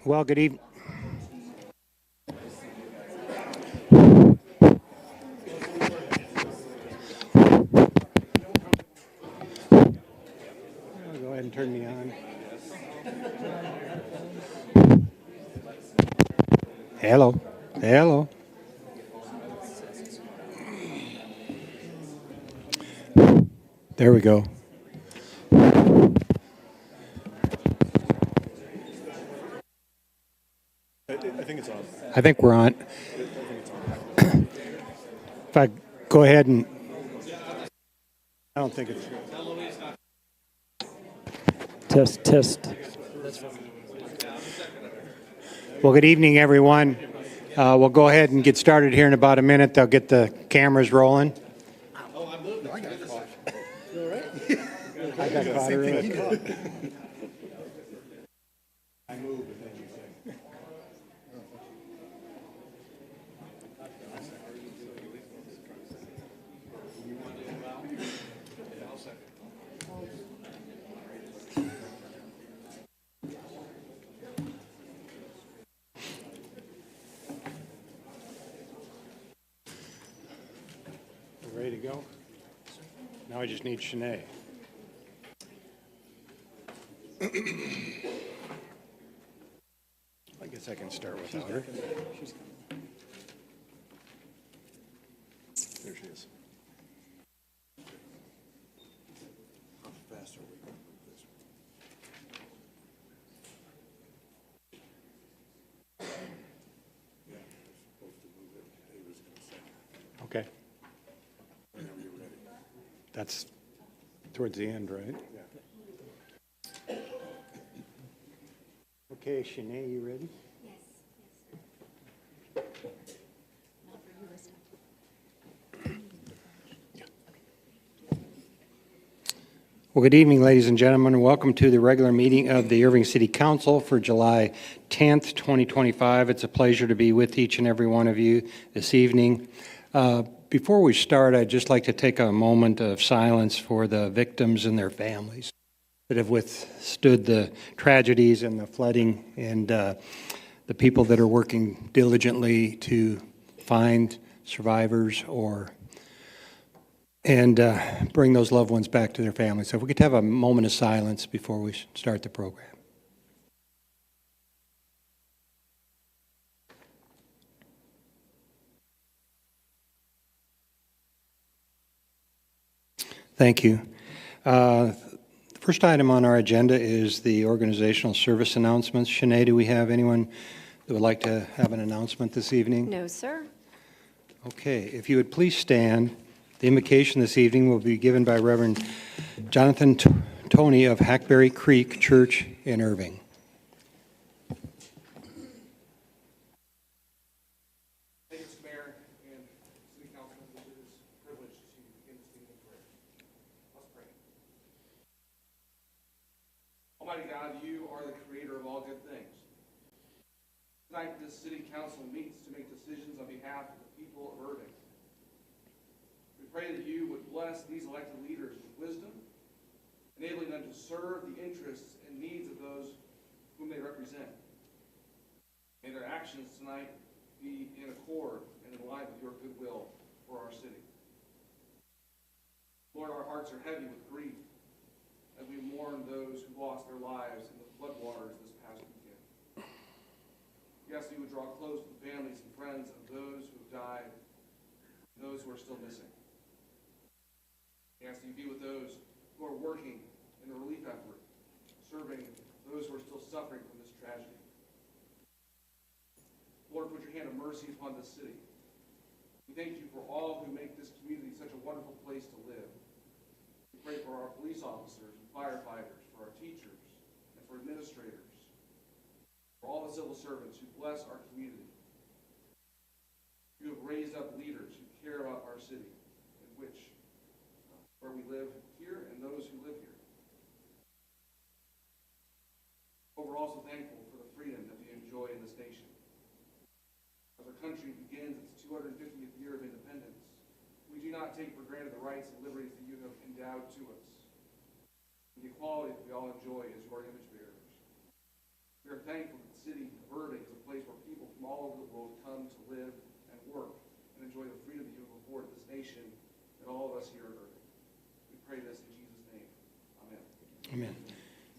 Well, good evening. Go ahead and turn me on. Hello. Hello. There we go. I think it's on. I think we're on. If I go ahead and. I don't think it's. Test. Well, good evening, everyone. We'll go ahead and get started here in about a minute. They'll get the cameras rolling. I got caught early. I moved. Ready to go? Now I just need Shanae. I guess I can start without her. There she is. How fast are we going to move this? Yeah, we're supposed to move it. David's going to say. Okay. Whenever you're ready. That's towards the end, right? Yeah. Okay, Shanae, you ready? Yes, yes, sir. Not for you this time. Well, good evening, ladies and gentlemen, and welcome to the regular meeting of the Irving City Council for July 10th, 2025. It's a pleasure to be with each and every one of you this evening. Before we start, I'd just like to take a moment of silence for the victims and their families that have withstood the tragedies and the flooding, and the people that are working diligently to find survivors and bring those loved ones back to their families. So if we could have a moment of silence before we start the program. Thank you. The first item on our agenda is the organizational service announcements. Shanae, do we have anyone that would like to have an announcement this evening? No, sir. Okay, if you would please stand. The invocation this evening will be given by Reverend Jonathan Toney of Hackberry Creek Church in Irving. Thank you, Mayor and City Council members. It is a privilege to begin this meeting in prayer. Let's pray. Almighty God, you are the creator of all good things. Tonight, this City Council meets to make decisions on behalf of the people of Irving. We pray that you would bless these elected leaders with wisdom, enabling them to serve the interests and needs of those whom they represent. May their actions tonight be in accord and in line with your goodwill for our city. Lord, our hearts are heavy with grief as we mourn those who lost their lives in the floodwaters this past weekend. We ask that you would draw close to the families and friends of those who have died and those who are still missing. We ask that you be with those who are working in the relief effort, serving those who are still suffering from this tragedy. Lord, put your hand of mercy upon this city. We thank you for all who make this community such a wonderful place to live. We pray for our police officers and firefighters, for our teachers, and for administrators, for all the civil servants who bless our community. You have raised up leaders who care about our city, where we live here and those who live here. But we're also thankful for the freedom that we enjoy in this nation. As our country begins its 250th year of independence, we do not take for granted the rights and liberties that you have endowed to us, and the equality that we all enjoy as your image bearers. We are thankful that the city of Irving is a place where people from all over the world come to live and work and enjoy the freedom that you have afforded this nation and all of us here at Irving. We pray this in Jesus' name. Amen. Amen.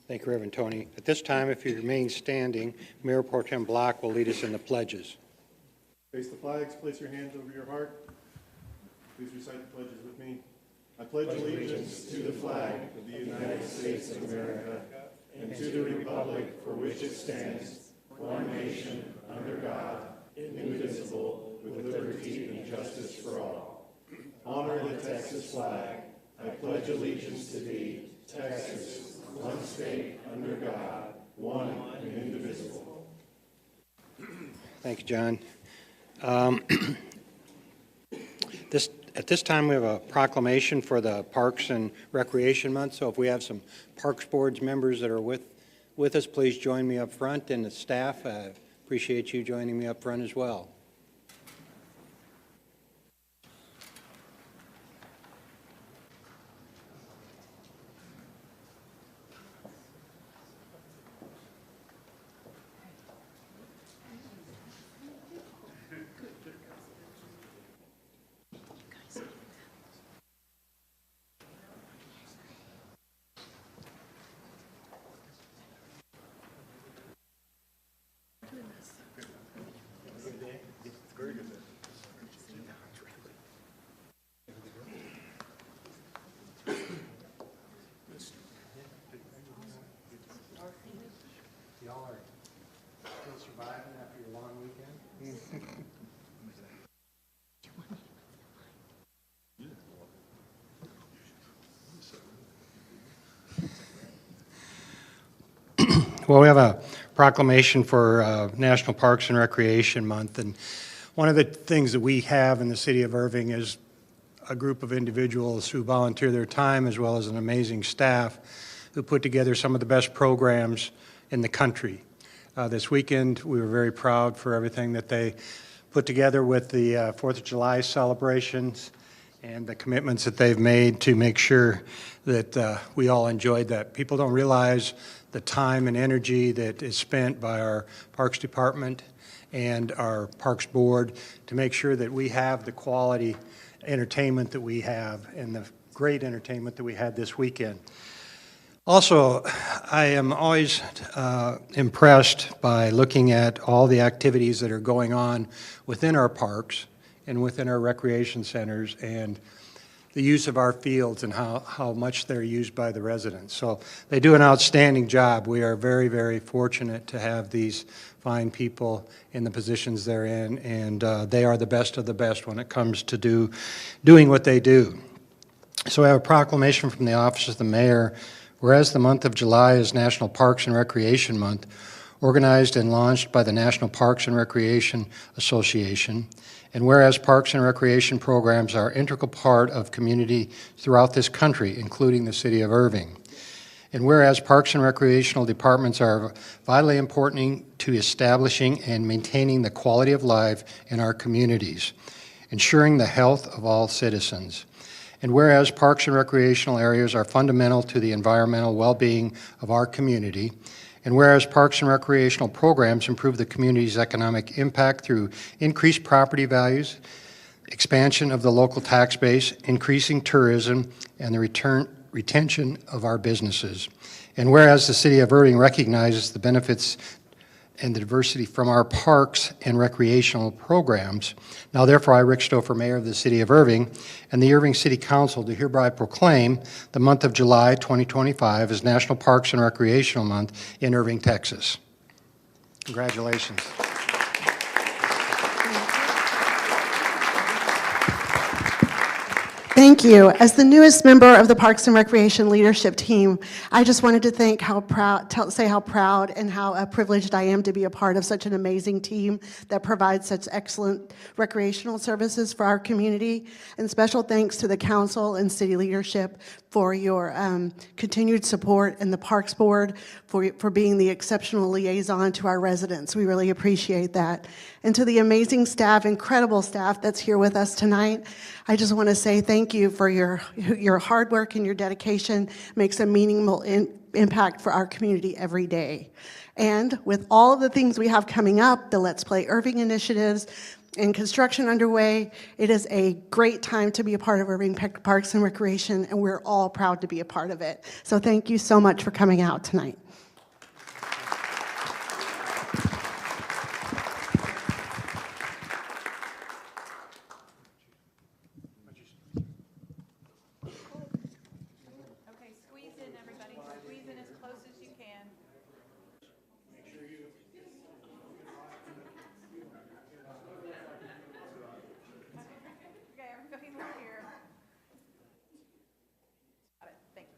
Thank you, Reverend Tony. At this time, if you remain standing, Mayor Pro Tem Block will lead us in the pledges. Face the flags, place your hands over your heart. Please recite the pledges with me. I pledge allegiance to the flag of the United States of America and to the republic for which it stands, one nation, under God, indivisible, with liberty and justice for all. Honor the Texas flag. I pledge allegiance to thee, Texas, one state, under God, one and indivisible. Thank you, John. At this time, we have a proclamation for the Parks and Recreation Month. So if we have some Parks Boards members that are with us, please join me up front, and the staff, appreciate you joining me up front as well. Y'all are still surviving after your long weekend? Well, we have a proclamation for National Parks and Recreation Month, and one of the things that we have in the city of Irving is a group of individuals who volunteer their time, as well as an amazing staff who put together some of the best programs in the country. This weekend, we were very proud for everything that they put together with the 4th of July celebrations and the commitments that they've made to make sure that we all enjoyed that. People don't realize the time and energy that is spent by our Parks Department and our Parks Board to make sure that we have the quality entertainment that we have and the great entertainment that we had this weekend. Also, I am always impressed by looking at all the activities that are going on within our parks and within our recreation centers and the use of our fields and how much they're used by the residents. So they do an outstanding job. We are very, very fortunate to have these fine people in the positions they're in, and they are the best of the best when it comes to doing what they do. So I have a proclamation from the Office of the Mayor. Whereas the month of July is National Parks and Recreation Month, organized and launched by the National Parks and Recreation Association, and whereas parks and recreation programs are an integral part of community throughout this country, including the city of Irving, and whereas parks and recreational departments are vitally important to establishing and maintaining the quality of life in our communities, ensuring the health of all citizens. And whereas parks and recreational areas are fundamental to the environmental well-being of our community, and whereas parks and recreational programs improve the community's economic impact through increased property values, expansion of the local tax base, increasing tourism, and the retention of our businesses. And whereas the city of Irving recognizes the benefits and the diversity from our parks and recreational programs. Now, therefore, I, Rick Stouffer, Mayor of the City of Irving, and the Irving City Council do hereby proclaim the month of July 2025 as National Parks and Recreational Month in Irving, Texas. Congratulations. Thank you. As the newest member of the Parks and Recreation leadership team, I just wanted to say how proud and how privileged I am to be a part of such an amazing team that provides such excellent recreational services for our community. And special thanks to the council and city leadership for your continued support, and the Parks Board for being the exceptional liaison to our residents. We really appreciate that. And to the amazing staff, incredible staff that's here with us tonight, I just want to say thank thank you for your hard work and your dedication. Makes a meaningful impact for our community every day. And with all of the things we have coming up, the Let's Play Irving initiatives, and construction underway, it is a great time to be a part of Irving Parks and Recreation, and we're all proud to be a part of it. So thank you so much for coming out tonight. Okay, squeeze in, everybody. Squeeze in as close as you can. Okay, everybody look here. Got it, thank you.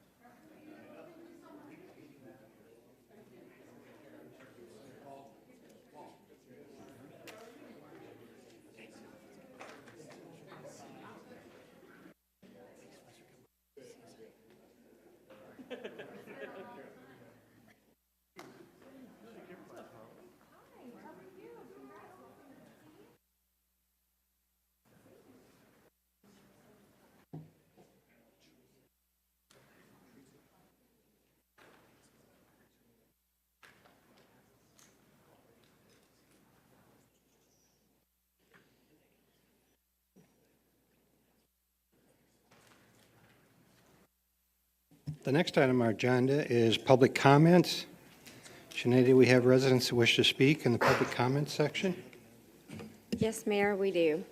The next item on our agenda is public comments. Sinead, do we have residents who wish to speak in the public comments section? Yes, Mayor, we do.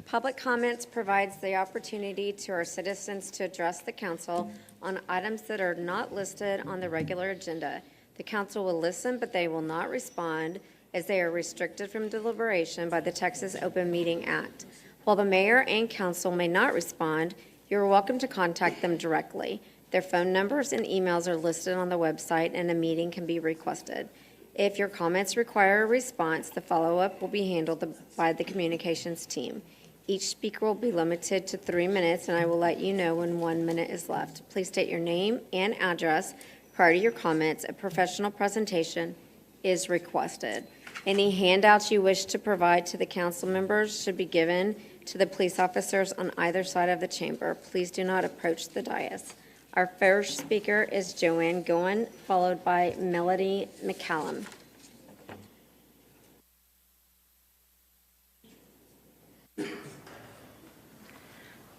Public comments provides the opportunity to our citizens to address the council on items that are not listed on the regular agenda. The council will listen, but they will not respond, as they are restricted from deliberation by the Texas Open Meeting Act. While the mayor and council may not respond, you are welcome to contact them directly. Their phone numbers and emails are listed on the website, and a meeting can be requested. If your comments require a response, the follow-up will be handled by the communications team. Each speaker will be limited to 3 minutes, and I will let you know when 1 minute is left. Please state your name and address prior to your comments. A professional presentation is requested. Any handouts you wish to provide to the council members should be given to the police officers on either side of the chamber. Please do not approach the dais. Our first speaker is Joanne Goen, followed by Melody McCallum.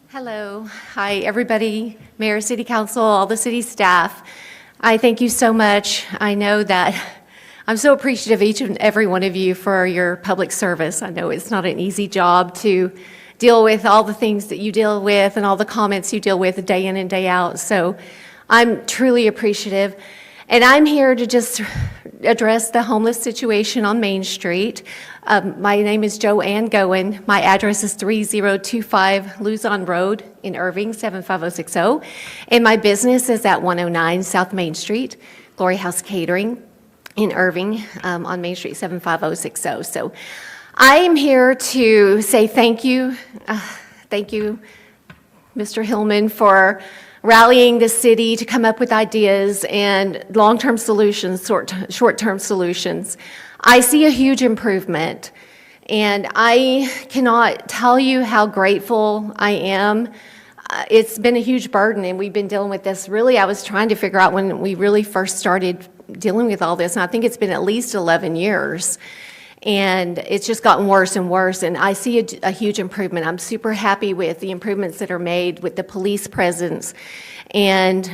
Hello. Hi, everybody, Mayor, City Council, all the city staff. I thank you so much. I know that I'm so appreciative of each and every one of you for your public service. I know it's not an easy job to deal with all the things that you deal with and all the comments you deal with day in and day out. So I'm truly appreciative. And I'm here to just address the homeless situation on Main Street. My name is Joanne Goen. My address is 3025 Luzon Road in Irving, 75060. And my business is at 109 South Main Street, Glory House Catering in Irving on Main Street, 75060. So I am here to say thank you. Thank you, Mr. Hillman, for rallying the city to come up with ideas and long-term solutions, short-term solutions. I see a huge improvement, and I cannot tell you how grateful I am. It's been a huge burden, and we've been dealing with this. Really, I was trying to figure out when we really first started dealing with all this, and I think it's been at least 11 years. And it's just gotten worse and worse, and I see a huge improvement. I'm super happy with the improvements that are made with the police presence. And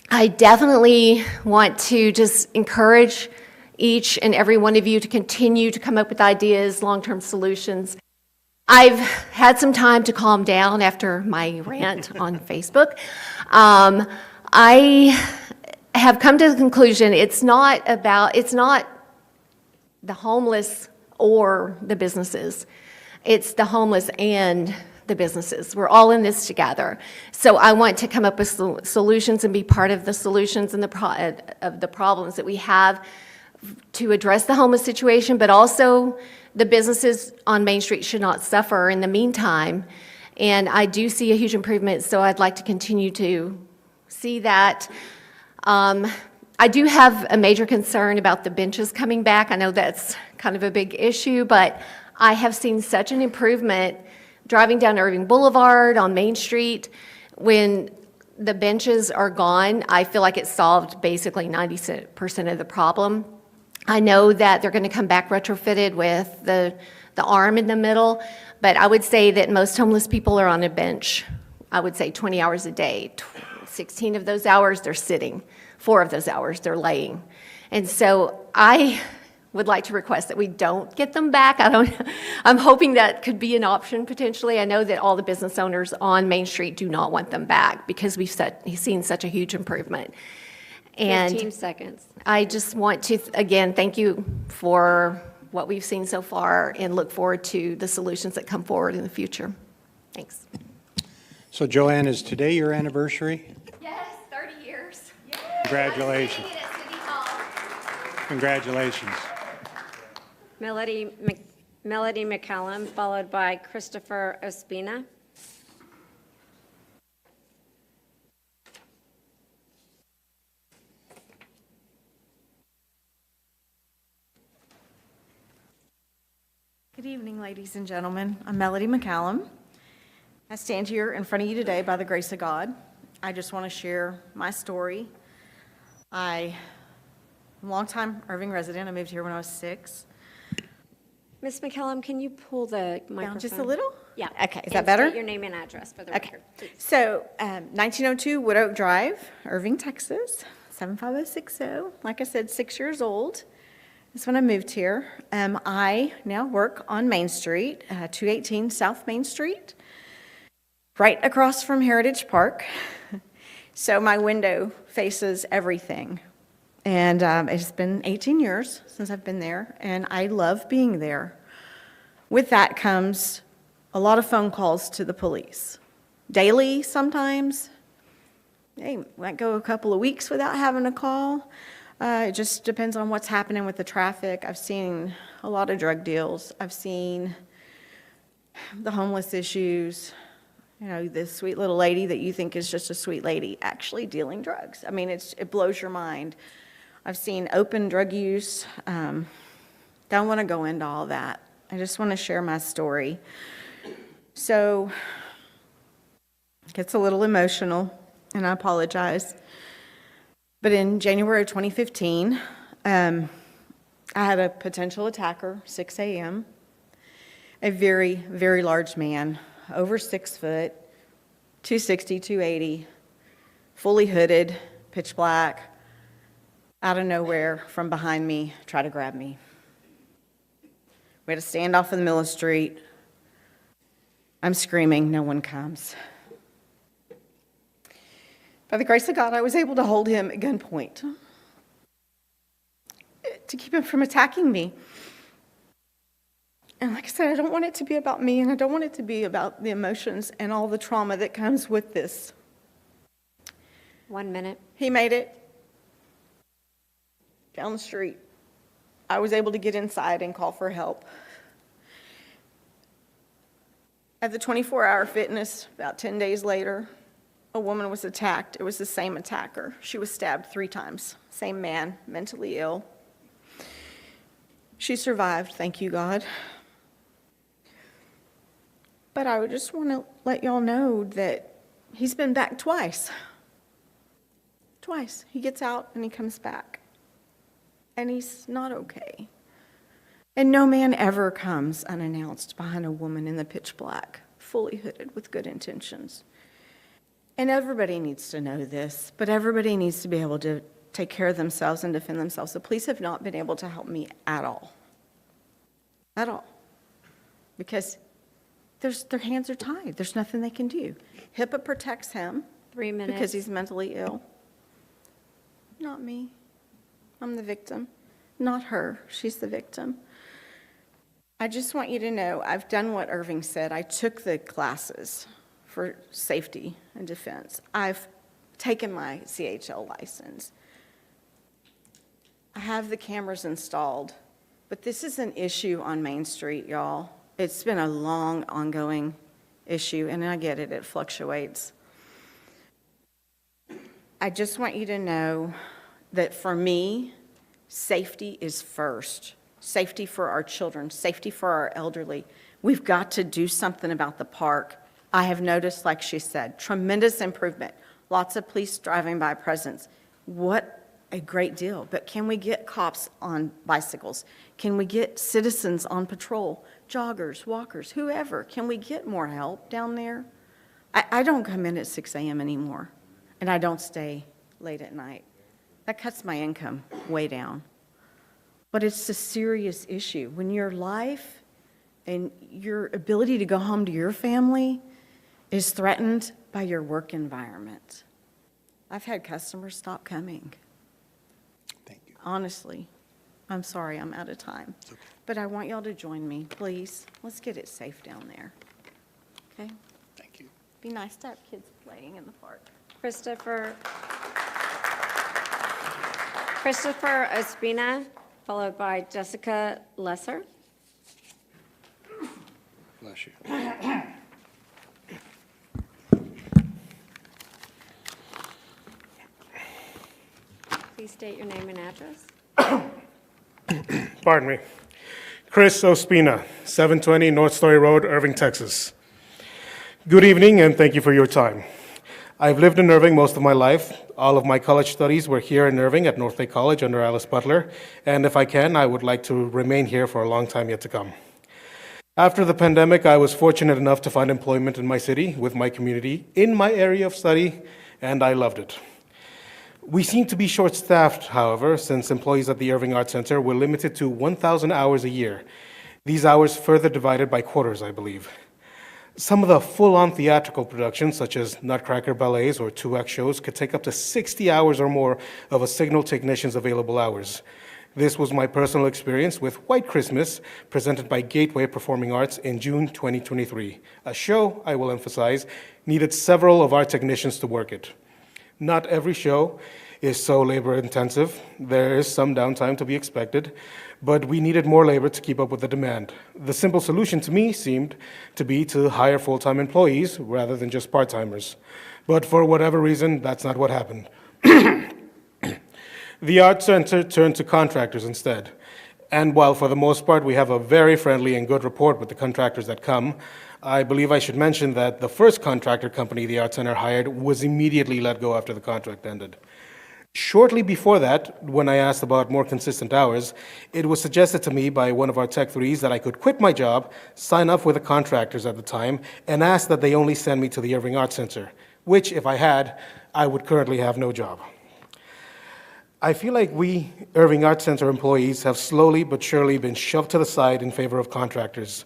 I definitely want to just encourage each and every one of you to continue to come up with ideas, long-term solutions. I've had some time to calm down after my rant on Facebook. I have come to the conclusion it's not the homeless or the businesses. It's the homeless and the businesses. We're all in this together. So I want to come up with solutions and be part of the solutions and of the problems that we have to address the homeless situation, but also the businesses on Main Street should not suffer in the meantime. And I do see a huge improvement, so I'd like to continue to see that. I do have a major concern about the benches coming back. I know that's kind of a big issue, but I have seen such an improvement driving down Irving Boulevard on Main Street, when the benches are gone, I feel like it solved basically 90% of the problem. I know that they're going to come back retrofitted with the arm in the middle, but I would say that most homeless people are on a bench, I would say 20 hours a day. 16 of those hours, they're sitting. 4 of those hours, they're laying. And so I would like to request that we don't get them back. I'm hoping that could be an option potentially. I know that all the business owners on Main Street do not want them back because we've seen such a huge improvement. And 15 seconds. I just want to, again, thank you for what we've seen so far and look forward to the solutions that come forward in the future. Thanks. So Joanne, is today your anniversary? Yes, 30 years. Congratulations. Congratulations. Melody McCallum, followed by Christopher Ospina. Good evening, ladies and gentlemen. I'm Melody McCallum. I stand here in front of you today by the grace of God. I just want to share my story. I'm a longtime Irving resident. I moved here when I was 6. Ms. McCallum, can you pull the microphone? Down just a little? Yeah. Okay, is And that better? state your name and address for the Okay. record, please. So, 1902 Wood Oak Drive, Irving, Texas, 75060. Like I said, 6 years old. That's when I moved here. I now work on Main Street, 218 South Main Street, right across from Heritage Park. So my window faces everything. And it's been 18 years since I've been there, and I love being there. With that comes a lot of phone calls to the police. Daily sometimes. Hey, might go a couple of weeks without having a call. It just depends on what's happening with the traffic. I've seen a lot of drug deals. I've seen the homeless issues. You know, this sweet little lady that you think is just a sweet lady actually dealing drugs. I mean, it blows your mind. I've seen open drug use. Don't want to go into all that. I just want to share my story. So, it gets a little emotional, and I apologize. But in January of 2015, I had a potential attacker, 6 a.m., a very, very large man, over 6 foot, 260, 280, fully hooded, pitch black, out of nowhere from behind me, try to grab me. We had a standoff in the middle of the street. I'm screaming, no one comes. By the grace of God, I was able to hold him at gunpoint to keep him from attacking me. And like I said, I don't want it to be about me, and I don't want it to be about the emotions and all the trauma that comes with this. 1 minute. He made it down the street. I was able to get inside and call for help. At the 24-hour fitness, about 10 days later, a woman was attacked. It was the same attacker. She was stabbed 3 times. Same man, mentally ill. She survived, thank you, God. But I would just want to let y'all know that he's been back twice. Twice. He gets out and he comes back. And he's not okay. And no man ever comes unannounced behind a woman in the pitch black, fully hooded with good intentions. And everybody needs to know this, but everybody needs to be able to take care of themselves and defend themselves. The police have not been able to help me at all. At all. Because their hands are tied. There's nothing they can do. HIPAA protects him 3 minutes. because he's mentally ill. Not me. I'm the victim. Not her. She's the victim. I just want you to know I've done what Irving said. I took the classes for safety and defense. I've taken my CHL license. I have the cameras installed, but this is an issue on Main Street, y'all. It's been a long, ongoing issue, and I get it, it fluctuates. I just want you to know that for me, safety is first. Safety for our children, safety for our elderly. We've got to do something about the park. I have noticed, like she said, tremendous improvement. Lots of police driving by presence. What a great deal. But can we get cops on bicycles? Can we get citizens on patrol? Joggers, walkers, whoever. Can we get more help down there? I don't come in at 6 a.m. anymore, and I don't stay late at night. That cuts my income way down. But it's a serious issue. When your life and your ability to go home to your family is threatened by your work environment. I've had customers stop coming. Thank you. Honestly, I'm sorry, I'm out of time. But I want y'all to join me, please. Let's get it safe down there. Okay? Thank you. Be nice to have kids playing in the park. Christopher Ospina, followed by Jessica Lesser. Bless you. Please state your name and address. Pardon me. Chris Ospina, 720 North Story Road, Irving, Texas. Good evening, and thank you for your time. I've lived in Irving most of my life. All of my college studies were here in Irving at Northlake College under Alice Butler, and if I can, I would like to remain here for a long time yet to come. After the pandemic, I was fortunate enough to find employment in my city with my community in my area of study, and I loved it. We seem to be short-staffed, however, since employees at the Irving Arts Center were limited to 1,000 hours a year. These hours further divided by quarters, I believe. Some of the full-on theatrical productions, such as Nutcracker ballets or 2-act shows, could take up to 60 hours or more of a signal technician's available hours. This was my personal experience with White Christmas, presented by Gateway Performing Arts in June 2023. A show, I will emphasize, needed several of our technicians to work it. Not every show is so labor-intensive. There is some downtime to be expected, but we needed more labor to keep up with the demand. The simple solution to me seemed to be to hire full-time employees rather than just part-timers. But for whatever reason, that's not what happened. The Arts Center turned to contractors instead. And while for the most part we have a very friendly and good rapport with the contractors that come, I believe I should mention that the first contractor company the Arts Center hired was immediately let go after the contract ended. Shortly before that, when I asked about more consistent hours, it was suggested to me by one of our Tech 3s that I could quit my job, sign up with the contractors at the time, and ask that they only send me to the Irving Arts Center, which, if I had, I would currently have no job. I feel like we Irving Arts Center employees have slowly but surely been shoved to the side in favor of contractors.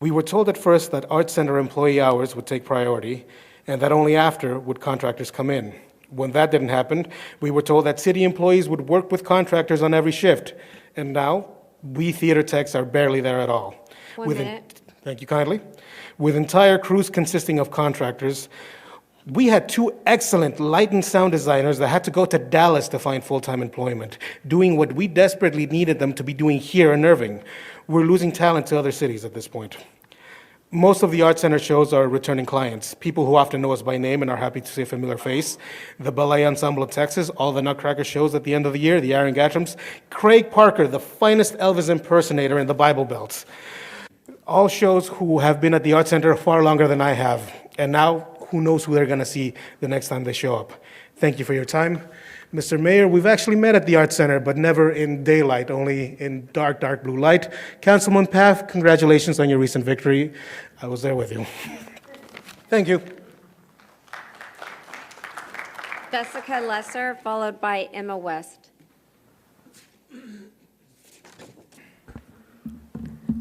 We were told at first that Arts Center employee hours would take priority, and that only after would contractors come in. When that didn't happen, we were told that city employees would work with contractors on every shift, and now we theater techs are barely there at all. One minute. Thank you kindly. With entire crews consisting of contractors, we had 2 excellent light and sound designers that had to go to Dallas to find full-time employment, doing what we desperately needed them to be doing here in Irving. We're losing talent to other cities at this point. Most of the Arts Center shows are returning clients, people who often know us by name and are happy to see a familiar face. The Ballet Ensemble of Texas, all the Nutcracker shows at the end of the year, the Aaron Gattrams, Craig Parker, the finest Elvis impersonator in the Bible Belt. All shows who have been at the Arts Center far longer than I have, and now who knows who they're going to see the next time they show up. Thank you for your time. Mr. Mayor, we've actually met at the Arts Center, but never in daylight, only in dark, dark blue light. Councilman Paff, congratulations on your recent victory. I was there with you. Thank you. Jessica Lesser, followed by Emma West.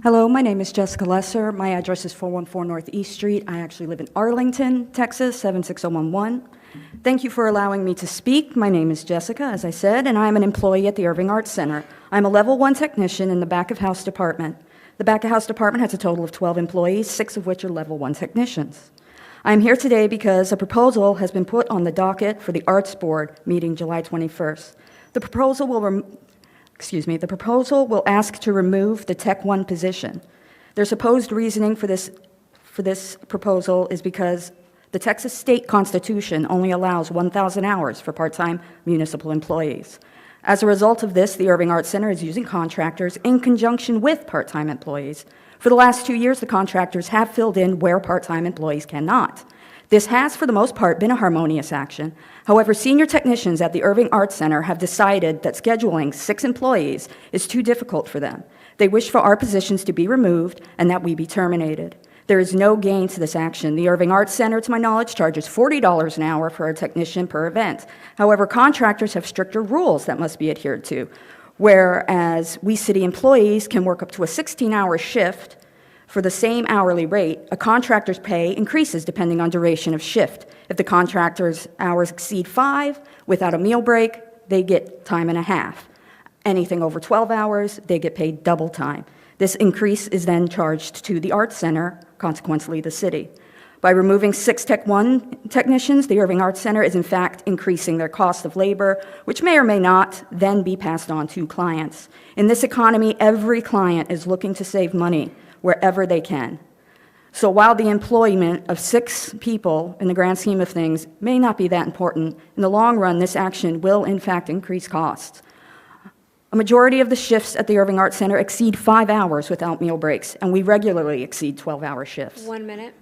Hello, my name is Jessica Lesser. My address is 414 Northeast Street. I actually live in Arlington, Texas, 76011. Thank you for allowing me to speak. My name is Jessica, as I said, and I'm an employee at the Irving Arts Center. I'm a level 1 technician in the back-of-house department. The back-of-house department has a total of 12 employees, 6 of which are level 1 technicians. I'm here today because a proposal has been put on the docket for the Arts Board meeting July 21st. The proposal will ask to remove the Tech 1 position. Their supposed reasoning for this proposal is because the Texas state constitution only allows 1,000 hours for part-time municipal employees. As a result of this, the Irving Arts Center is using contractors in conjunction with part-time employees For the last 2 years, the contractors have filled in where part-time employees cannot. This has, for the most part, been a harmonious action. However, senior technicians at the Irving Arts Center have decided that scheduling 6 employees is too difficult for them. They wish for our positions to be removed and that we be terminated. There is no gain to this action. The Irving Arts Center, to my knowledge, charges $40 an hour for a technician per event. However, contractors have stricter rules that must be adhered to, whereas we city employees can work up to a 16-hour shift for the same hourly rate. A contractor's pay increases depending on duration of shift. If the contractor's hours exceed 5 without a meal break, they get time and a half. Anything over 12 hours, they get paid double time. This increase is then charged to the Arts Center, consequently the city. By removing 6 Tech 1 technicians, the Irving Arts Center is in fact increasing their cost of labor, which may or may not then be passed on to clients. In this economy, every client is looking to save money wherever they can. So while the employment of 6 people in the grand scheme of things may not be that important, in the long run, this action will in fact increase costs. A majority of the shifts at the Irving Arts Center exceed 5 hours without meal breaks, and we regularly exceed 12-hour shifts. 1 minute.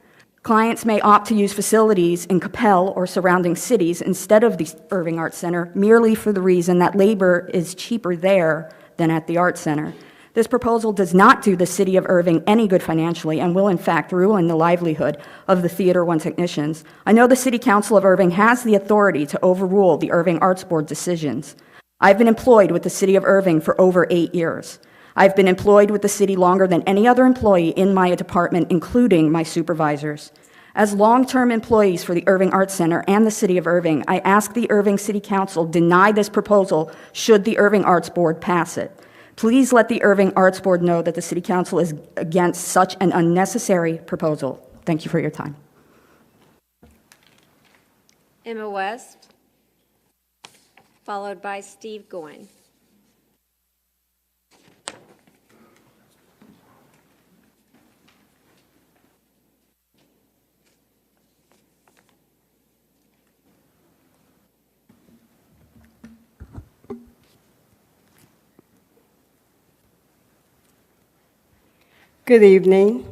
Clients may opt to use facilities in Capel or surrounding cities instead of the Irving Arts Center merely for the reason that labor is cheaper there than at the Arts Center. This proposal does not do the city of Irving any good financially and will in fact ruin the livelihood of the Theater 1 technicians. I know the City Council of Irving has the authority to overrule the Irving Arts Board decisions. I've been employed with the city of Irving for over 8 years. I've been employed with the city longer than any other employee in my department, including my supervisors. As long-term employees for the Irving Arts Center and the city of Irving, I ask the Irving City Council deny this proposal should the Irving Arts Board pass it. Please let the Irving Arts Board know that the City Council is against such an unnecessary proposal. Thank you for your time. Emma West, followed by Steve Goin. Good evening.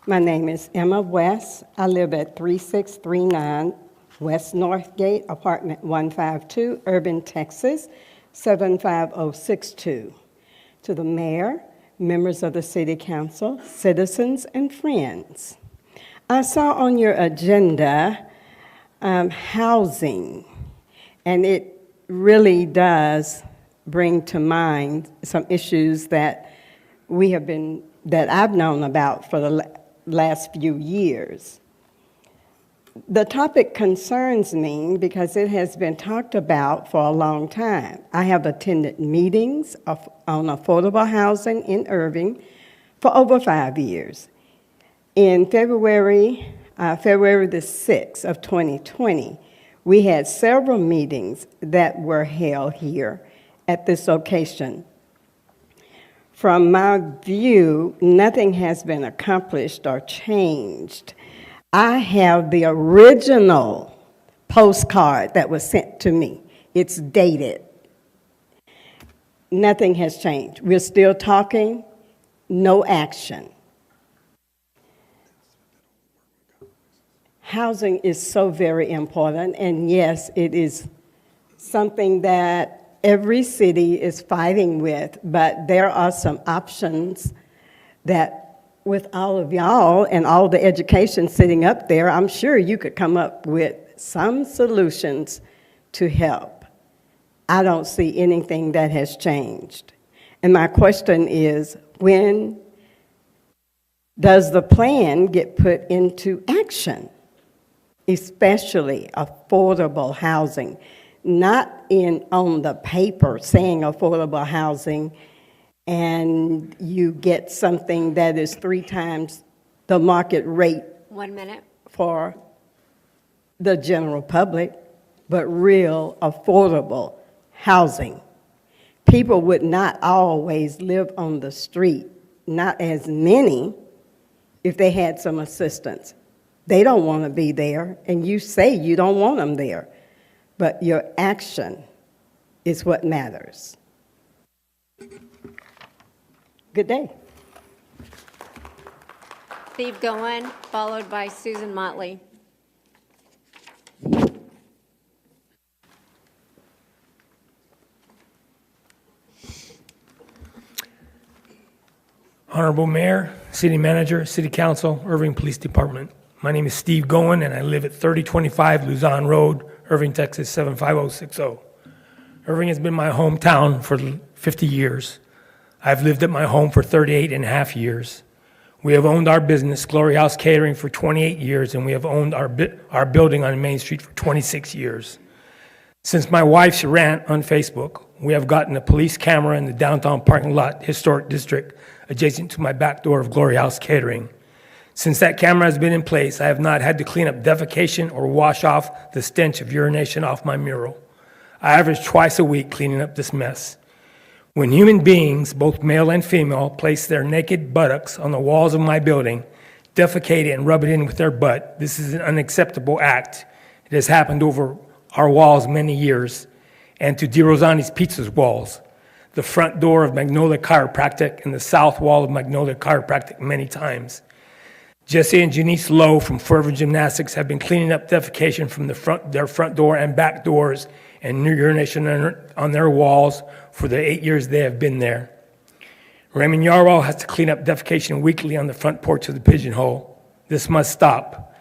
My name is Emma West. I live at 3639 West Northgate, apartment 152, Irving, Texas, 75062. To the mayor, members of the city council, citizens, and friends. I saw on your agenda housing, and it really does bring to mind some issues that I've known about for the last few years. The topic concerns me because it has been talked about for a long time. I have attended meetings on affordable housing in Irving for over 5 years. In February the 6th of 2020, we had several meetings that were held here at this location. From my view, nothing has been accomplished or changed. I have the original postcard that was sent to me. It's dated. Nothing has changed. We're still talking, no action. Housing is so very important, and yes, it is something that every city is fighting with, but there are some options that with all of y'all and all the education sitting up there, I'm sure you could come up with some solutions to help. I don't see anything that has changed. And my question is, when does the plan get put into action? Especially affordable housing. Not on the paper saying affordable housing and you get something that is 3 times the market rate 1 minute. for the general public, but real affordable housing. People would not always live on the street, not as many, if they had some assistance. They don't want to be there, and you say you don't want them there. But your action is what matters. Good day. Steve Goen, followed by Susan Motley. Honorable Mayor, City Manager, City Council, Irving Police Department. My name is Steve Goen, and I live at 3025 Luzon Road, Irving, Texas 75060. Irving has been my hometown for 50 years. I've lived at my home for 38 and a half years. We have owned our business, Glory House Catering, for 28 years, and we have owned our building on Main Street for 26 years. Since my wife's rant on Facebook, we have gotten a police camera in the downtown parking lot historic district adjacent to my back door of Glory House Catering. Since that camera has been in place, I have not had to clean up defecation or wash off the stench of urination off my mural. I average twice a week cleaning up this mess. When human beings, both male and female, place their naked buttocks on the walls of my building, defecate it and rub it in with their butt, this is an unacceptable act. It has happened over our walls many years, and to DeRosani's Pizza's walls, the front door of Magnolia Chiropractic, and the south wall of Magnolia Chiropractic many times. Jesse and Janice Lowe from Forever Gymnastics have been cleaning up defecation from their front door and back doors and urination on their walls for the 8 years they have been there. Raymond Yarwell has to clean up defecation weekly on the front porch of the Pigeonhole. This must stop.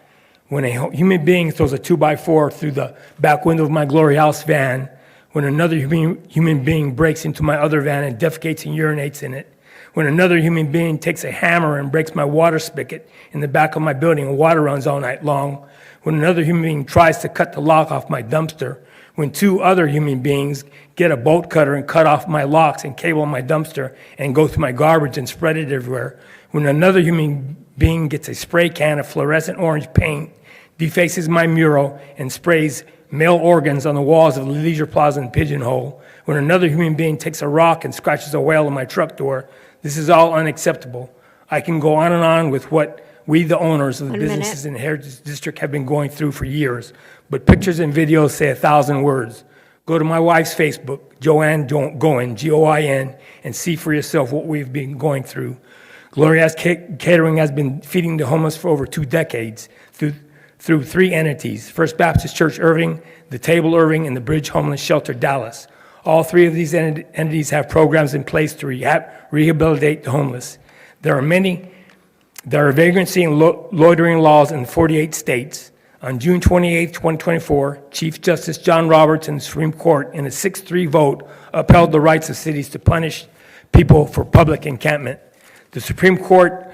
When a human being throws a 2x4 through the back window of my Glory House van, when another human being breaks into my other van and defecates and urinates in it, when another human being takes a hammer and breaks my water spigot in the back of my building and water runs all night long, when another human being tries to cut the lock off my dumpster, when two other human beings get a bolt cutter and cut off my locks and cable my dumpster and go through my garbage and spread it everywhere, when another human being gets a spray can of fluorescent orange paint, defaces my mural, and sprays male organs on the walls of the Leisure Plaza and Pigeonhole, when another human being takes a rock and scratches a whale on my truck door, this is all unacceptable. I can go on and on with what we, the owners of the businesses in the Heritage District, have been going through for years, but pictures and videos say 1,000 words. Go to my wife's Facebook, Joanne Goen, Goin, and see for yourself what we've been going through. Glory House Catering has been feeding the homeless for over 2 decades through 3 entities: First Baptist Church Irving, the Table Irving, and the Bridge Homeless Shelter Dallas. All 3 of these entities have programs in place to rehabilitate the homeless. There are vagrancy and loitering laws in 48 states. On June 28, 2024, Chief Justice John Roberts in the Supreme Court, in a 6-3 vote, upheld the rights of cities to punish people for public encampment. The Supreme Court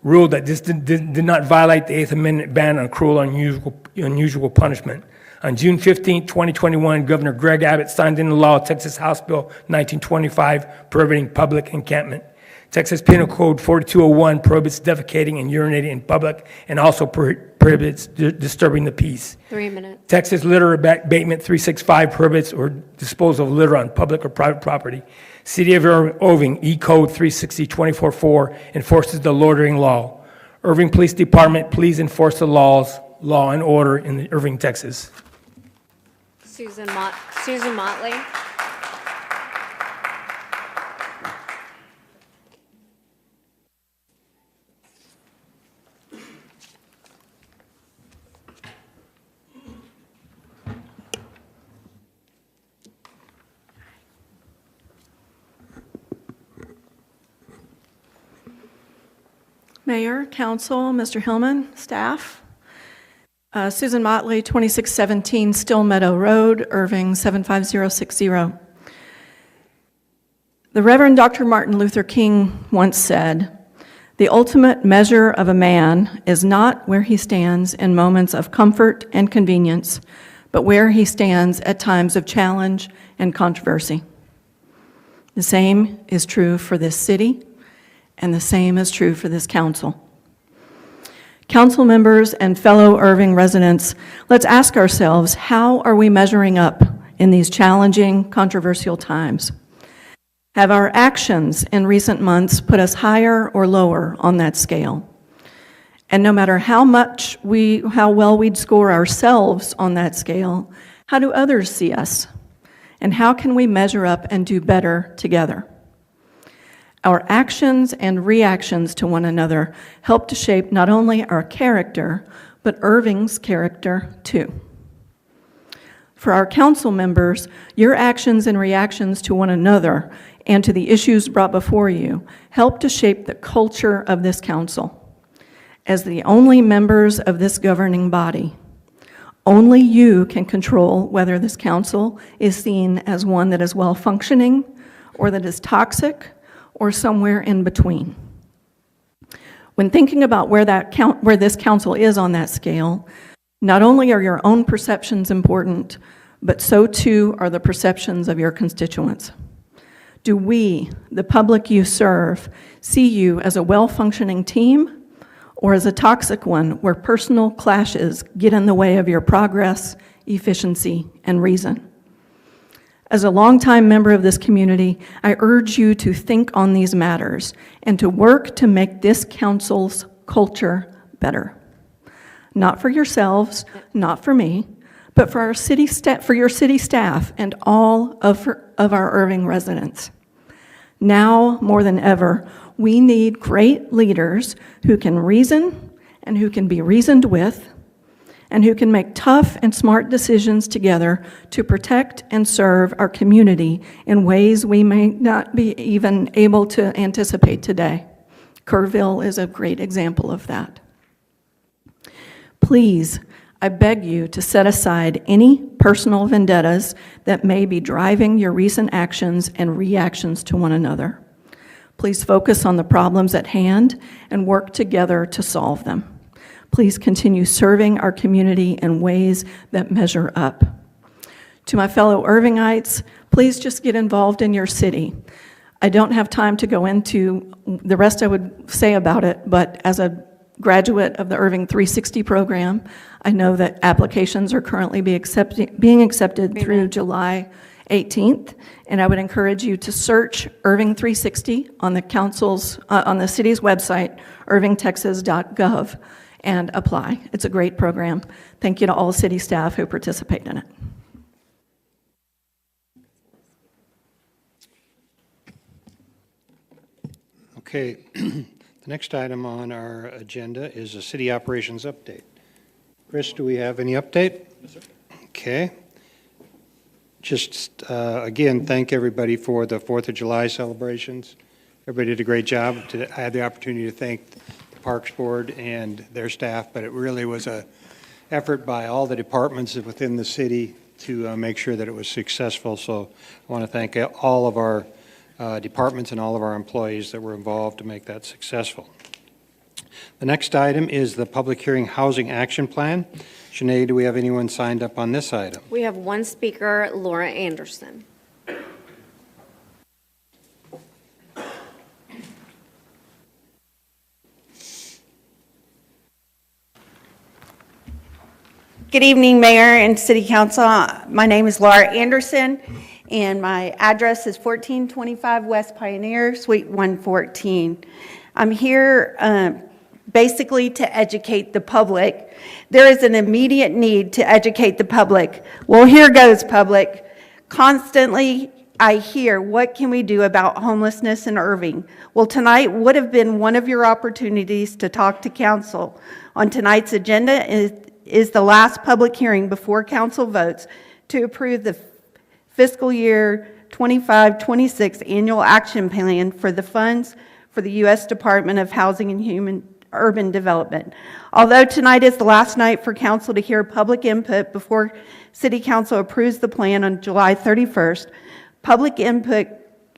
ruled that this did not violate the 8th Amendment ban on cruel and unusual punishment. On June 15, 2021, Governor Greg Abbott signed into law Texas House Bill 1925 prohibiting public encampment. Texas Penal Code 4201 prohibits defecating and urinating in public and also prohibits disturbing the peace. 3 minutes. Texas Litter Abatement 365 prohibits or disposal of litter on public or private property. City of Irving, E-Code 360-24-4 enforces the loitering law. Irving Police Department, please enforce the law and order in Irving, Texas. Susan Motley. Mayor, Council, Mr. Hillman, staff. Susan Motley, 2617 Still Meadow Road, Irving 75060. The Reverend Dr. Martin Luther King once said, "The ultimate measure of a man is not where he stands in moments of comfort and convenience, but where he stands at times of challenge and controversy." The same is true for this city, and the same is true for this council. Council members and fellow Irving residents, let's ask ourselves, how are we measuring up in these challenging, controversial times? Have our actions in recent months put us higher or lower on that scale? And no matter how well we'd score ourselves on that scale, how do others see us? And how can we measure up and do better together? Our actions and reactions to one another help to shape not only our character, but Irving's character too. For our council members, your actions and reactions to one another and to the issues brought before you help to shape the culture of this council. As the only members of this governing body, only you can control whether this council is seen as one that is well-functioning or that is toxic or somewhere in between. When thinking about where this council is on that scale, not only are your own perceptions important, but so too are the perceptions of your constituents. Do we, the public you serve, see you as a well-functioning team or as a toxic one where personal clashes get in the way of your progress, efficiency, and reason? As a longtime member of this community, I urge you to think on these matters and to work to make this council's culture better. Not for yourselves, not for me, but for our for your city staff and all of our Irving residents. Now, more than ever, we need great leaders who can reason and who can be reasoned with, and who can make tough and smart decisions together to protect and serve our community in ways we may not be even able to anticipate today. Kerrville is a great example of that. Please, I beg you to set aside any personal vendettas that may be driving your recent actions and reactions to one another. Please focus on the problems at hand and work together to solve them. Please continue serving our community in ways that measure up. To my fellow Irvingites, please just get involved in your city. I don't have time to go into the rest I would say about it, but as a graduate of the Irving 360 program, I know that applications are currently being accepted through July 18th, and I would encourage you to search Irving 360 on the city's website, irvingtexas.gov, and apply. It's a great program. Thank you to all city staff who participate in it. Okay, the next item on our agenda is a city operations update. Chris, do we have any update? Yes, sir. Okay. Just, again, thank everybody for the 4th of July celebrations. Everybody did a great job. I had the opportunity to thank the Parks Board and their staff, but it really was an effort by all the departments within the city to make sure that it was successful. So I want to thank all of our departments and all of our employees that were involved to make that successful. The next item is the public hearing housing action plan. Sinead, do we have anyone signed up on this item? We have one speaker, Laura Anderson. Good evening, Mayor and City Council. My name is Laura Anderson, and my address is 1425 West Pioneer, Suite 114. I'm here basically to educate the public. There is an immediate need to educate the public. Well, here goes, public. Constantly, I hear, what can we do about homelessness in Irving? Well, tonight would have been one of your opportunities to talk to council. On tonight's agenda is the last public hearing before council votes to approve the fiscal year 25-26 annual action plan for the funds for the U.S. Department of Housing and Urban Development. Although tonight is the last night for council to hear public input before City Council approves the plan on July 31st, public input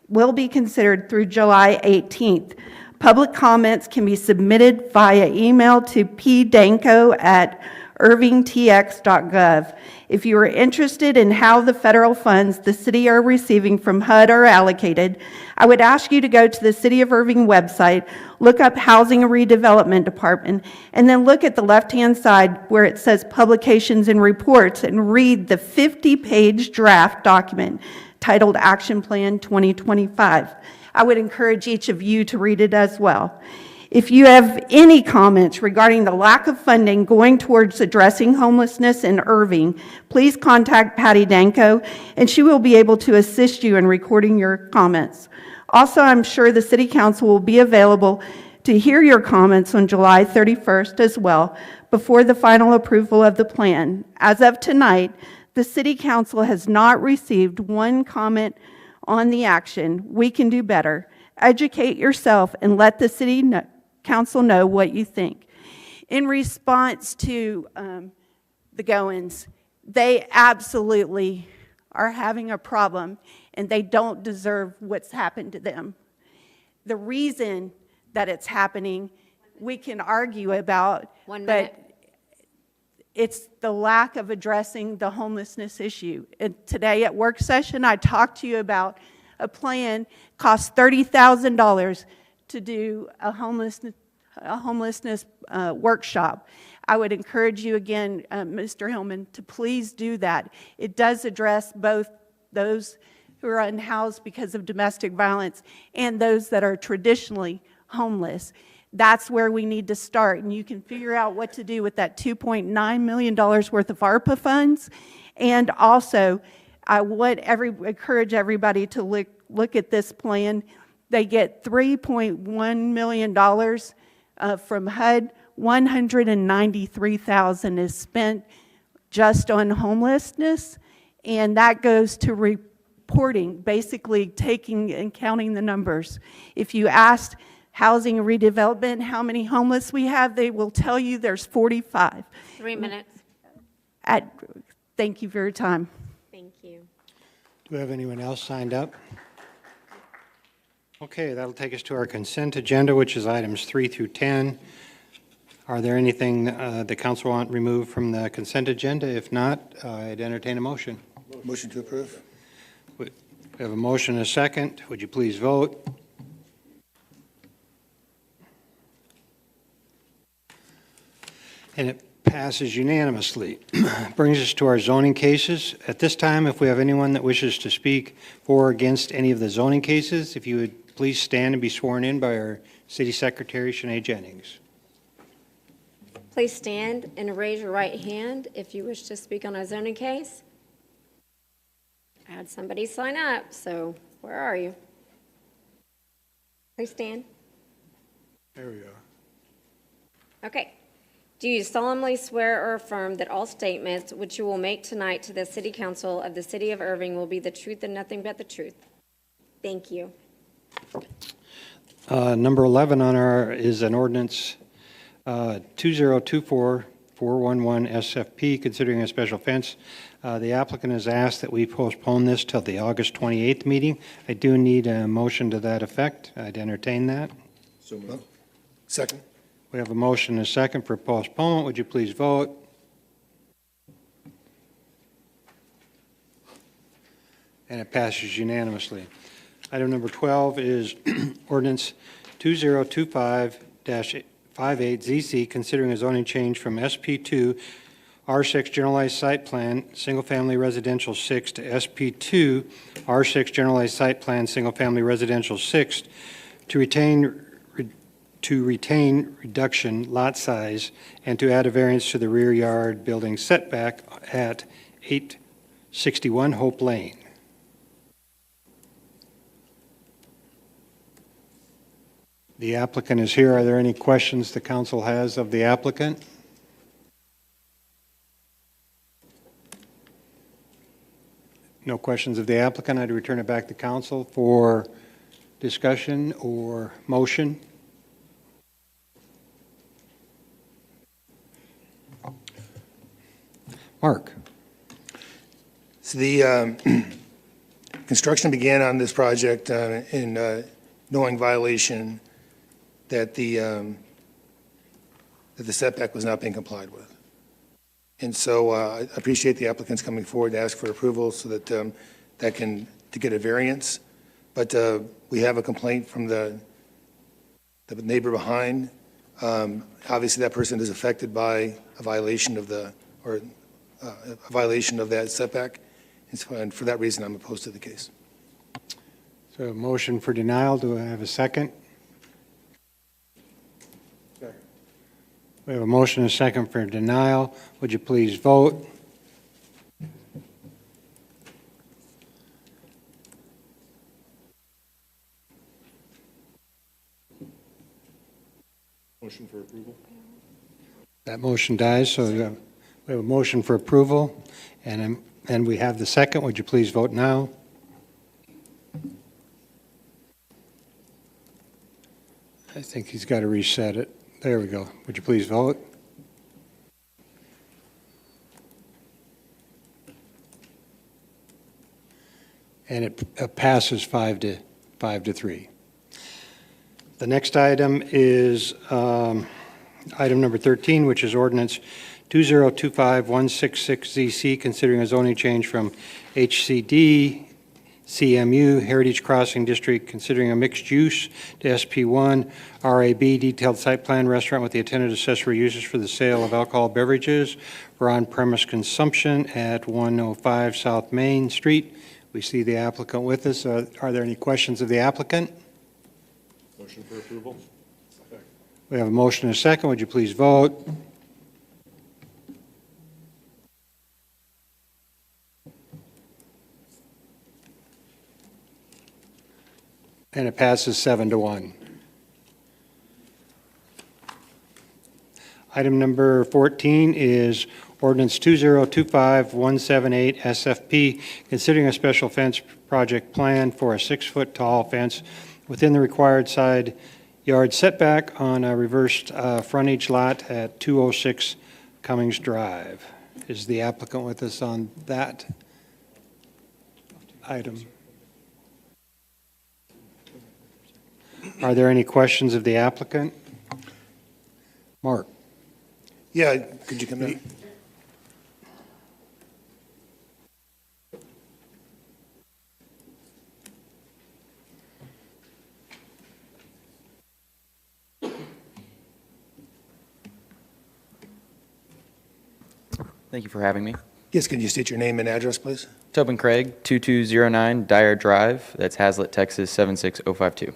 will be considered through July 18th. Public comments can be submitted via email to pdanko@irvingtx.gov. If you are interested in how the federal funds the city are receiving from HUD are allocated, I would ask you to go to the City of Irving website, look up Housing and Redevelopment Department, and then look at the left-hand side where it says Publications and Reports and read the 50-page draft document titled Action Plan 2025. I would encourage each of you to read it as well. If you have any comments regarding the lack of funding going towards addressing homelessness in Irving, please contact Patty Danko, and she will be able to assist you in recording your comments. Also, I'm sure the City Council will be available to hear your comments on July 31st as well, before the final approval of the plan. As of tonight, the City Council has not received one comment on the action. We can do better. Educate yourself and let the City Council know what you think. In response to the Goins, they absolutely are having a problem, and they don't deserve what's happened to them. The reason that it's happening, we can argue about, 1 minute. but it's the lack of addressing the homelessness issue. And today at work session, I talked to you about a plan, costs $30,000 to do a homelessness workshop. I would encourage you again, Mr. Hillman, to please do that. It does address both those who are unhoused because of domestic violence and those that are traditionally homeless. That's where we need to start, and you can figure out what to do with that $2.9 million worth of ARPA funds. And also, I would encourage everybody to look at this plan. They get $3.1 million from HUD. $193,000 is spent just on homelessness, and that goes to reporting, basically taking and counting the numbers. If you asked Housing and Redevelopment how many homeless we have, they will tell you there's 45. 3 minutes. Thank you for your time. Thank you. Do we have anyone else signed up? Okay, that'll take us to our consent agenda, which is items 3 through 10. Are there anything the council want removed from the consent agenda? If not, I'd entertain a motion. Motion to approve. We have a motion and a second. Would you please vote? And it passes unanimously. Brings us to our zoning cases. At this time, if we have anyone that wishes to speak for or against any of the zoning cases, if you would please stand and be sworn in by our City Secretary, Shanae Jennings. Please stand and raise your right hand if you wish to speak on a zoning case. I had somebody sign up, so where are you? Please stand. There we are. Okay. Do you solemnly swear or affirm that all statements which you will make tonight to the City Council of the City of Irving will be the truth and nothing but the truth? Thank you. Number 11 on our is an ordinance 2024-411 SFP, considering a special offense. The applicant has asked that we postpone this till the August 28th meeting. I do need a motion to that effect. I'd entertain that. So moved. Second. We have a motion and a second for postponement. Would you please vote? And it passes unanimously. Item number 12 is ordinance 2025-58ZC, considering a zoning change from SP2 R6 Generalized Site Plan, Single Family Residential 6 to SP2 R6 Generalized Site Plan, Single Family Residential 6 to retain reduction lot size and to add a variance to the rear yard building setback at 861 Hope Lane. The applicant is here. Are there any questions the council has of the applicant? No questions of the applicant. I'd return it back to council for discussion or motion. Mark. So the construction began on this project in knowing violation that the setback was not being complied with. And so I appreciate the applicants coming forward to ask for approval so that to get a variance. But we have a complaint from the neighbor behind. Obviously, that person is affected by a violation of a violation of that setback. And for that reason, I'm opposed to the case. So motion for denial. Do I have a second? Second. We have a motion and a second for denial. Would you please vote? Motion for approval? That motion dies, so we have a motion for approval, and we have the second. Would you please vote now? I think he's got to reset it. There we go. Would you please vote? And it passes 5-3. The next item is item number 13, which is ordinance 2025-166ZC, considering a zoning change from HCD, CMU, Heritage Crossing District, considering a mixed use to SP1, RAB, detailed site plan restaurant with the attendant accessory uses for the sale of alcohol beverages for on-premise consumption at 105 South Main Street. We see the applicant with us. Are there any questions of the applicant? Motion for approval? We have a motion and a second. Would you please vote? And it passes 7-1. Item number 14 is ordinance 2025-178 SFP, considering a special fence project plan for a 6-foot tall fence within the required side yard setback on a reversed frontage lot at 206 Cummings Drive. Is the applicant with us on that item? Are there any questions of the applicant? Mark? Yeah, could you come in? Thank you for having me. Yes, can you state your name and address, please? Tobin Craig, 2209 Dyer Drive. That's Hazlet, Texas, 76052.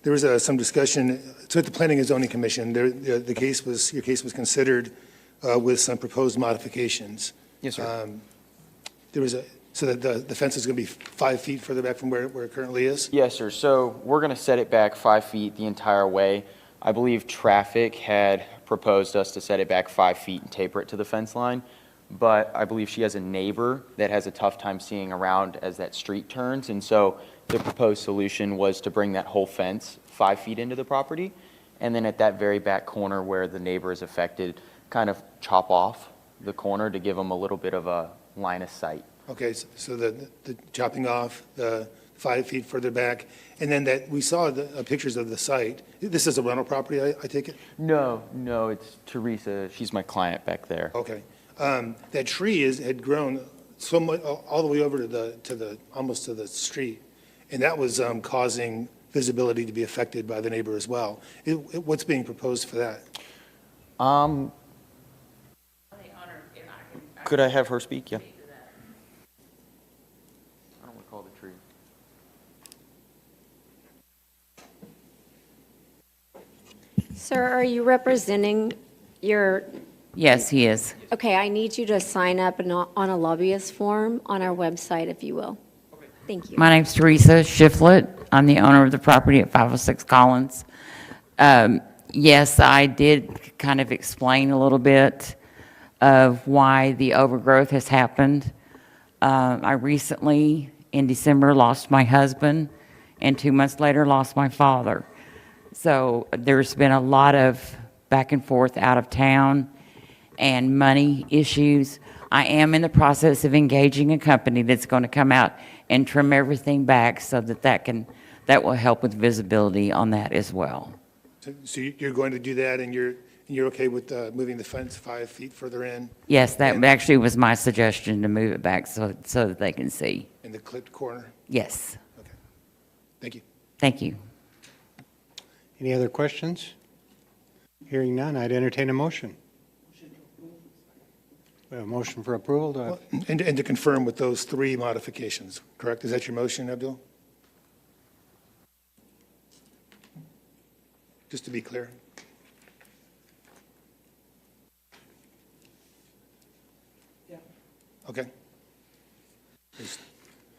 There was some discussion, so at the Planning and Zoning Commission, your case was considered with some proposed modifications. Yes, sir. So that the fence is going to be 5 feet further back from where it currently is? Yes, sir. So we're going to set it back 5 feet the entire way. I believe traffic had proposed us to set it back 5 feet and taper it to the fence line. But I believe she has a neighbor that has a tough time seeing around as that street turns. And so the proposed solution was to bring that whole fence 5 feet into the property. And then at that very back corner where the neighbor is affected, kind of chop off the corner to give them a little bit of a line of sight. Okay, so the chopping off the 5 feet further back, and then that we saw the pictures of the site. This is a rental property, I take it? No, it's Teresa. She's my client back there. Okay. That tree had grown so much, all the way over to the almost to the street, and that was causing visibility to be affected by the neighbor as well. What's being proposed for that? Could I have her speak? Yeah. I don't recall the tree. Sir, are you representing your, Yes, he is. okay, I need you to sign up on a lobbyist form on our website, if you will. Thank you. My name's Teresa Shiflett. I'm the owner of the property at 506 Collins. Yes, I did kind of explain a little bit of why the overgrowth has happened. I recently, in December, lost my husband, and 2 months later, lost my father. So there's been a lot of back and forth out of town and money issues. I am in the process of engaging a company that's going to come out and trim everything back so that will help with visibility on that as well. So you're going to do that, and you're okay with moving the fence 5 feet further in? Yes, that actually was my suggestion, to move it back so that they can see. In the clipped corner? Yes. Okay. Thank you. Thank you. Any other questions? Hearing none, I'd entertain a motion. We have a motion for approval. Do I have- And to confirm with those 3 modifications, correct? Is that your motion, Abdul? Just to be clear. Yeah. Okay.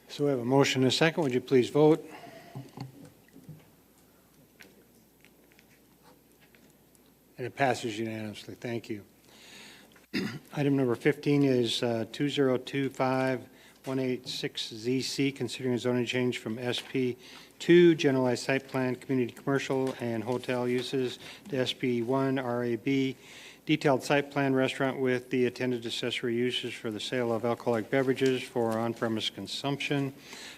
So we have a motion and a second. Would you please vote? And it passes unanimously. Thank you. Item number 15 is 2025-186ZC, considering a zoning change from SP2, generalized site plan, community commercial and hotel uses, to SP1, RAB, detailed site plan, restaurant with the attendant accessory uses for the sale of alcoholic beverages for on-premise consumption,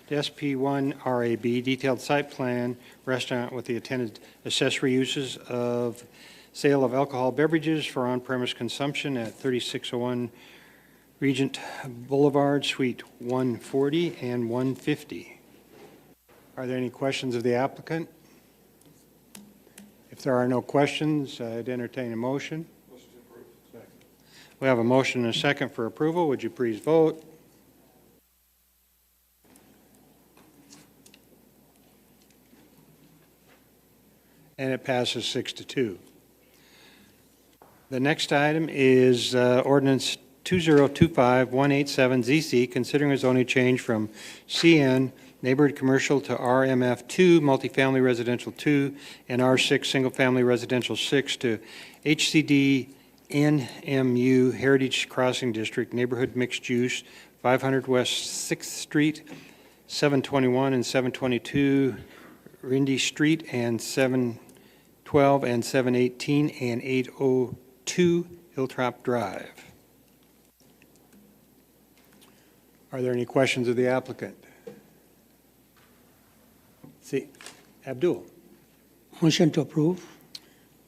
to SP1, RAB, detailed site plan, restaurant with the attendant accessory uses of sale of alcohol beverages for on-premise consumption at 3601 Regent Boulevard, Suite 140 and 150. Are there any questions of the applicant? If there are no questions, I'd entertain a motion. Motion to approve. Second. We have a motion and a second for approval. Would you please vote? And it passes 6-2. The next item is ordinance 2025-187ZC, considering a zoning change from CN neighborhood commercial to RMF2 multifamily residential 2 and R6 single family residential 6 to HCD NMU Heritage Crossing District neighborhood mixed use 500 West 6th Street, 721 and 722 Rindy Street, and 712 and 718 and 802 Hilltop Drive. Are there any questions of the applicant? See, Abdul. Motion to approve.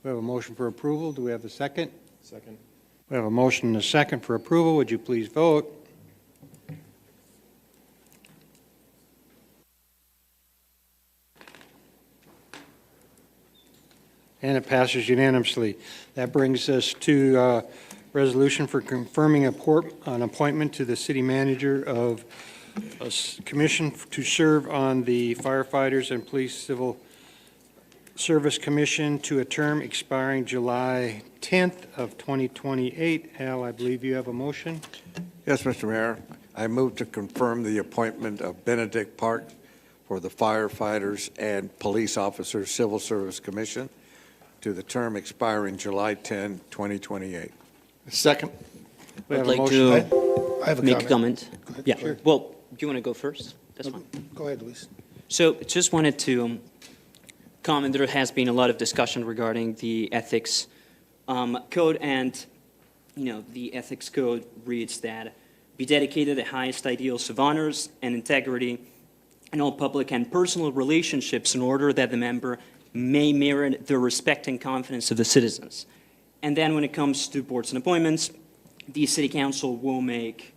We have a motion for approval. Do we have a second? Second. We have a motion and a second for approval. Would you please vote? And it passes unanimously. That brings us to resolution for confirming an appointment to the city manager of a commission to serve on the Firefighters and Police Civil Service Commission to a term expiring July 10th of 2028. Al, I believe you have a motion. Yes, Mr. Mayor. I move to confirm the appointment of Benedict Park for the Firefighters and Police Officers Civil Service Commission to the term expiring July 10, 2028. Second. We I'd have a like motion. to I have a make a comment. comment. Yeah. Sure. Well, do you want to go first? That's fine. Go ahead, Luis. So just wanted to comment, there has been a lot of discussion regarding the ethics code, and, the ethics code reads that be dedicated to the highest ideals of honors and integrity in all public and personal relationships in order that the member may merit the respect and confidence of the citizens. And then when it comes to boards and appointments, the city council will make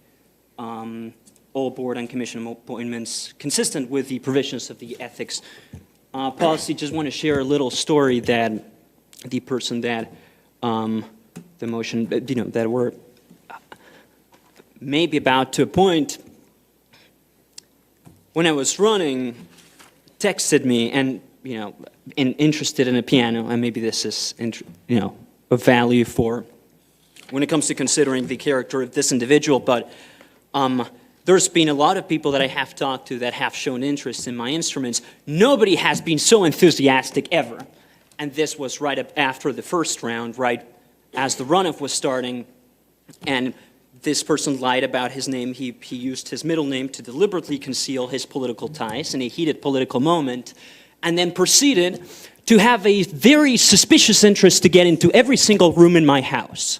all board and commission appointments consistent with the provisions of the ethics policy. Just want to share a little story that the person that the motion, that we're maybe about to appoint, when I was running, texted me and, interested in a piano, and maybe this is, of value for when it comes to considering the character of this individual, but there's been a lot of people that I have talked to that have shown interest in my instruments. Nobody has been so enthusiastic ever. And this was right up after the first round, right as the runoff was starting. And this person lied about his name. He used his middle name to deliberately conceal his political ties in a heated political moment, and then proceeded to have a very suspicious interest to get into every single room in my house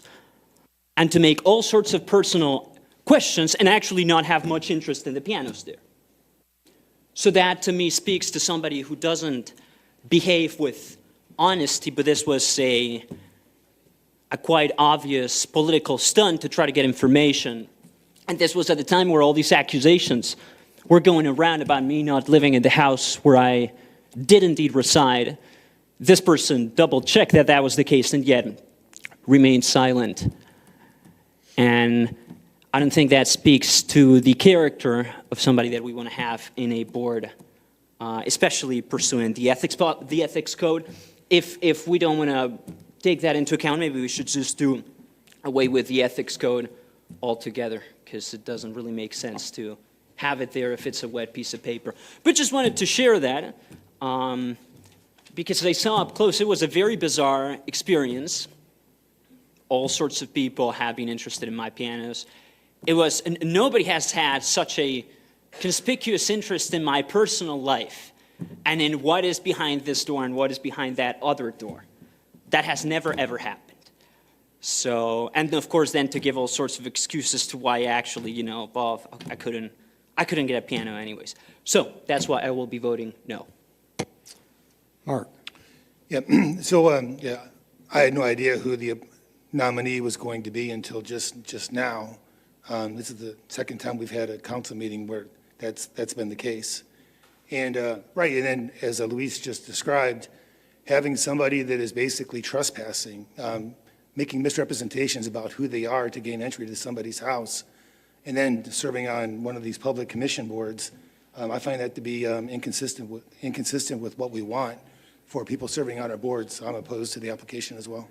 and to make all sorts of personal questions and actually not have much interest in the pianos there. So that to me speaks to somebody who doesn't behave with honesty, but this was a quite obvious political stunt to try to get information. And this was at the time where all these accusations were going around about me not living in the house where I did indeed reside. This person double-checked that that was the case and yet remained silent. And I don't think that speaks to the character of somebody that we want to have in a board, especially pursuing the ethics code. If we don't want to take that into account, maybe we should just do away with the ethics code altogether, because it doesn't really make sense to have it there if it's a wet piece of paper. But just wanted to share that. because I saw up close, it was a very bizarre experience. All sorts of people have been interested in my pianos. And nobody has had such a conspicuous interest in my personal life and in what is behind this door and what is behind that other door. That has never, ever happened. So, and of course, then to give all sorts of excuses to why actually, well, I couldn't get a piano anyways. So that's why I will be voting no. Mark? Yeah, so, yeah, I had no idea who the nominee was going to be until just now. This is the second time we've had a council meeting where that's been the case. And, right, and then as Luis just described, having somebody that is basically trespassing, making misrepresentations about who they are to gain entry to somebody's house, and then serving on one of these public commission boards, I find that to be inconsistent with what we want for people serving on our boards. So I'm opposed to the application as well.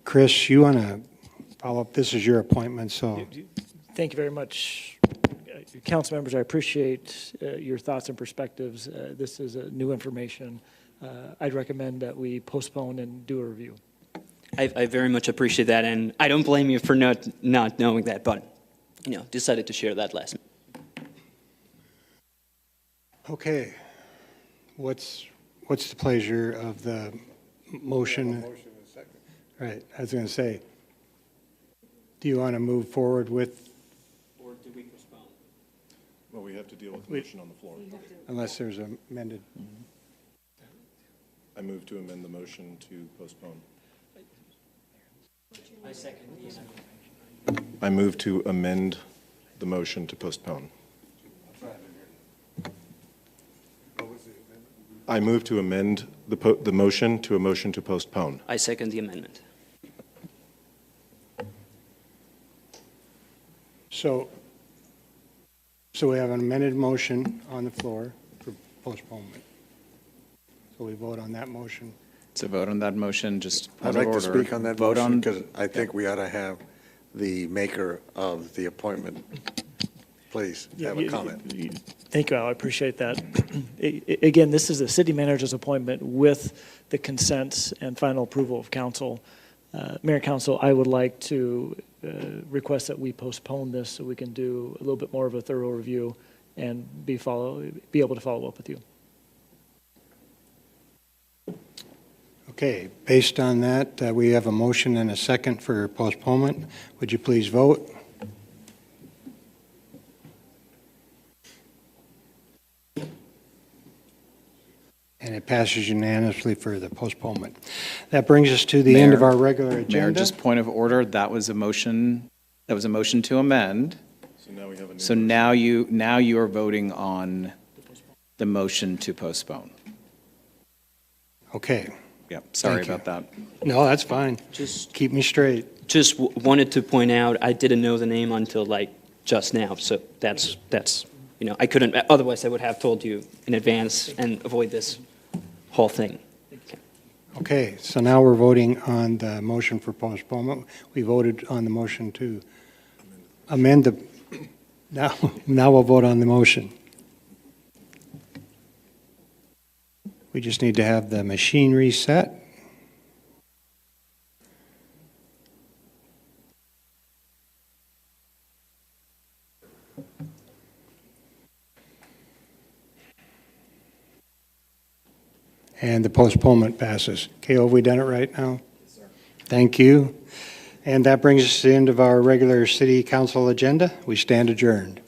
Chris, you want to follow up? This is your appointment, so. Thank you very much. Council members, I appreciate your thoughts and perspectives. This is new information. I'd recommend that we postpone and do a review. I very much appreciate that, and I don't blame you for not knowing that, but, decided to share that last minute. Okay. What's the pleasure of the motion? Right, I was going to say, do you want to move forward with? Or do we postpone? Well, we have to deal with the motion on the floor. Unless there's amended. I move to amend the motion to postpone. I second the amendment. I move to amend the motion to postpone. I move to amend the motion to a motion to postpone. I second the amendment. So we have an amended motion on the floor for postponement. So we vote on that motion. To vote on that motion, just I'd point of like to order. speak on that Vote motion on. because I think we ought to have the maker of the appointment, please, have a comment. Thank you, Al. I appreciate that. Again, this is the city manager's appointment with the consent and final approval of council. Mayor and council, I would like to request that we postpone this so we can do a little bit more of a thorough review and be able to follow up with you. Okay, based on that, we have a motion and a second for postponement. Would you please vote? And it passes unanimously for the postponement. That brings us to the end of our regular agenda. Mayor, just point of order, that was a motion to amend. So now we have a new So motion. now you are voting on the motion to postpone. Okay. Yep, sorry Thank you. about that. No, that's fine. Just Keep me straight. Just wanted to point out, I didn't know the name until just now, so that's I couldn't, otherwise I would have told you in advance and avoid this whole thing. Okay, so now we're voting on the motion for postponement. We voted on the motion to amend the, now we'll vote on the motion. We just need to have the machine reset. And the postponement passes. Okay, have we done it right now? Yes, sir. Thank you. And that brings us to the end of our regular city council agenda. We stand adjourned.